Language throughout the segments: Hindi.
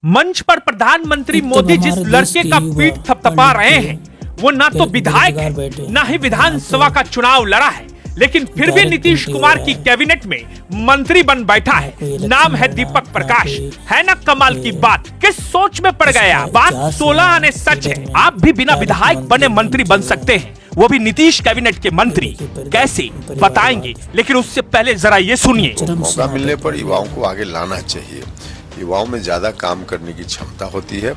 मंच पर प्रधानमंत्री मोदी जिस लड़के का पीठ थपथपा रहे हैं वो ना तो विधायक है ना ही विधानसभा का चुनाव लड़ा है, लेकिन फिर भी नीतीश कुमार की कैबिनेट में मंत्री बन बैठा है। नाम है दीपक प्रकाश। है ना कमाल की बात, किस सोच में पड़ गया। बात 16 आने सच है। आप भी बिना विधायक बने मंत्री बन सकते हैं, वो भी नीतीश कैबिनेट के मंत्री। कैसे बताएंगे, लेकिन उससे पहले जरा ये सुनिए। मौका मिलने पर युवाओं को आगे लाना चाहिए। युवाओं में ज्यादा काम करने की क्षमता होती है,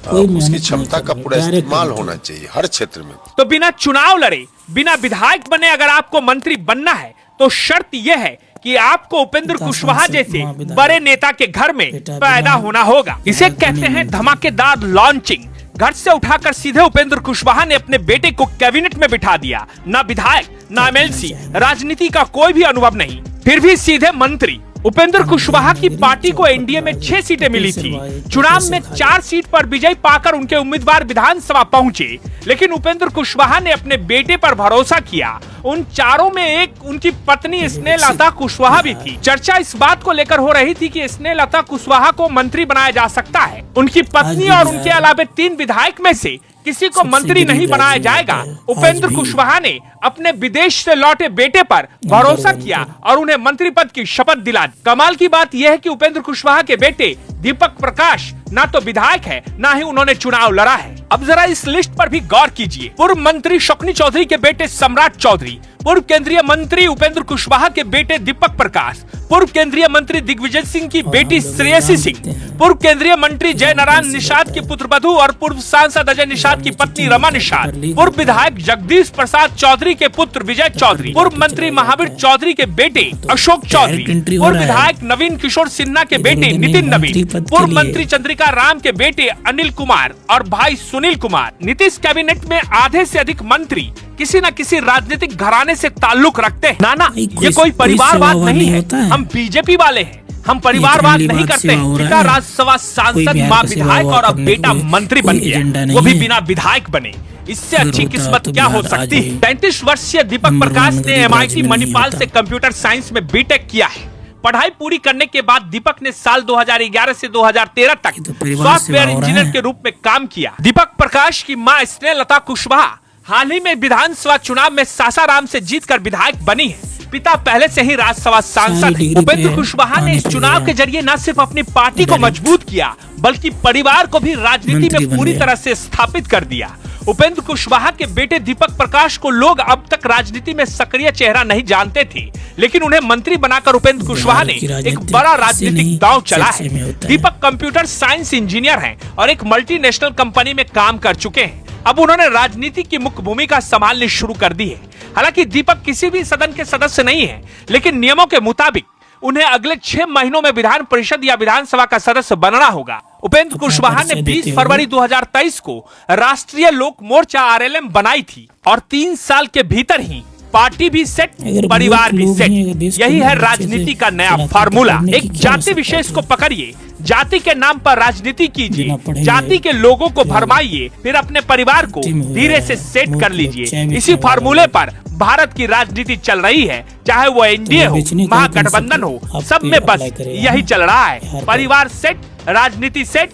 उसकी क्षमता का पूरा इस्तेमाल होना चाहिए हर क्षेत्र में। तो बिना चुनाव लड़े, बिना विधायक बने अगर आपको मंत्री बनना है तो शर्त यह है कि आपको उपेंद्र कुशवाहा जैसे बड़े नेता के घर में पैदा होना होगा। इसे कहते हैं धमाकेदार लॉन्चिंग। घर से उठाकर सीधे उपेंद्र कुशवाहा ने अपने बेटे को कैबिनेट में बिठा दिया। ना विधायक, ना एमएलसी, राजनीति का कोई भी अनुभव नहीं, फिर भी सीधे मंत्री। उपेंद्र कुशवाहा की पार्टी को एनडीए में 6 सीटें मिली थी। चुनाव में 4 सीट पर विजय पाकर उनके उम्मीदवार विधानसभा पहुंचे, लेकिन उपेंद्र कुशवाहा ने अपने बेटे पर भरोसा किया। उन चारों में एक उनकी पत्नी स्नेहलता कुशवाहा भी थी। चर्चा इस बात को लेकर हो रही थी कि स्नेहलता कुशवाहा को मंत्री बनाया जा सकता है। उनकी पत्नी और उनके अलावा 3 विधायक में से किसी को मंत्री नहीं बनाया जाएगा। उपेंद्र कुशवाहा ने अपने विदेश से लौटे बेटे पर भरोसा किया और उन्हें मंत्री पद की शपथ दिला दी। कमाल की बात यह है कि उपेंद्र कुशवाहा के बेटे दीपक प्रकाश ना तो विधायक है, ना ही उन्होंने चुनाव लड़ा है। अब जरा इस लिस्ट पर भी गौर कीजिए। पूर्व मंत्री शकुनी चौधरी के बेटे सम्राट चौधरी, पूर्व केंद्रीय मंत्री उपेंद्र कुशवाहा के बेटे दीपक प्रकाश, पूर्व केंद्रीय मंत्री दिग्विजय सिंह की बेटी श्रेयसी सिंह, पूर्व केंद्रीय मंत्री जय नारायण निषाद की पुत्रवधू और पूर्व सांसद अजय निषाद की पत्नी रमा निषाद, पूर्व विधायक जगदीश प्रसाद चौधरी के पुत्र विजय चौधरी, पूर्व मंत्री महावीर चौधरी के बेटे अशोक चौधरी, पूर्व विधायक नवीन किशोर सिन्हा के बेटे नितिन नवीन, पूर्व मंत्री चंद्रिका राम के बेटे अनिल कुमार और भाई सुनील कुमार। नीतीश कैबिनेट में आधे से अधिक मंत्री किसी न किसी राजनीतिक घराने से ताल्लुक रखते हैं। ना ये कोई परिवारवाद नहीं है। हम बीजेपी वाले हैं, हम परिवारवाद नहीं करते। पिता राज्यसभा सांसद, मां विधायक और अब बेटा मंत्री बन गया, वो भी बिना विधायक बने। इससे अच्छी किस्मत क्या हो सकती है। 35 वर्षीय दीपक प्रकाश ने MIT मणिपाल से कंप्यूटर साइंस में बीटेक किया है। पढ़ाई पूरी करने के बाद दीपक ने साल 2011 से 2013 तक सॉफ्टवेयर इंजीनियर के रूप में काम किया। दीपक प्रकाश की मां स्नेहलता कुशवाहा हाल ही में विधानसभा चुनाव में सासाराम से जीतकर विधायक बनी है। पिता पहले से ही राज्यसभा सांसद हैं। उपेंद्र कुशवाहा ने इस चुनाव के जरिए न सिर्फ अपनी पार्टी को मजबूत किया, बल्कि परिवार को भी राजनीति में पूरी तरह से स्थापित कर दिया। उपेंद्र कुशवाहा के बेटे दीपक प्रकाश को लोग अब तक राजनीति में सक्रिय चेहरा नहीं जानते थे, लेकिन उन्हें मंत्री बनाकर उपेंद्र कुशवाहा ने एक बड़ा राजनीतिक दांव चला है। दीपक कंप्यूटर साइंस इंजीनियर हैं और एक मल्टीनेशनल कंपनी में काम कर चुके हैं। अब उन्होंने राजनीति की मुख्य भूमिका संभालनी शुरू कर दी है। हालांकि दीपक किसी भी सदन के सदस्य नहीं है, लेकिन नियमों के मुताबिक उन्हें अगले 6 महीनों में विधान परिषद या विधानसभा का सदस्य बनना होगा। उपेंद्र कुशवाहा ने 20 फरवरी 2023 को राष्ट्रीय लोक मोर्चा RLM बनाई थी और 3 साल के भीतर ही पार्टी भी सेट, परिवार भी सेट। यही है राजनीति का नया फार्मूला। एक जाति विशेष को पकड़िए, जाति के नाम पर राजनीति कीजिए, जाति के लोगों को भरमाइए, फिर अपने परिवार को धीरे से सेट कर लीजिए। इसी फार्मूले पर भारत की राजनीति चल रही है, चाहे वो एनडीए हो, महागठबंधन हो, सब में बस यही चल रहा है। परिवार सेट, राजनीति सेट,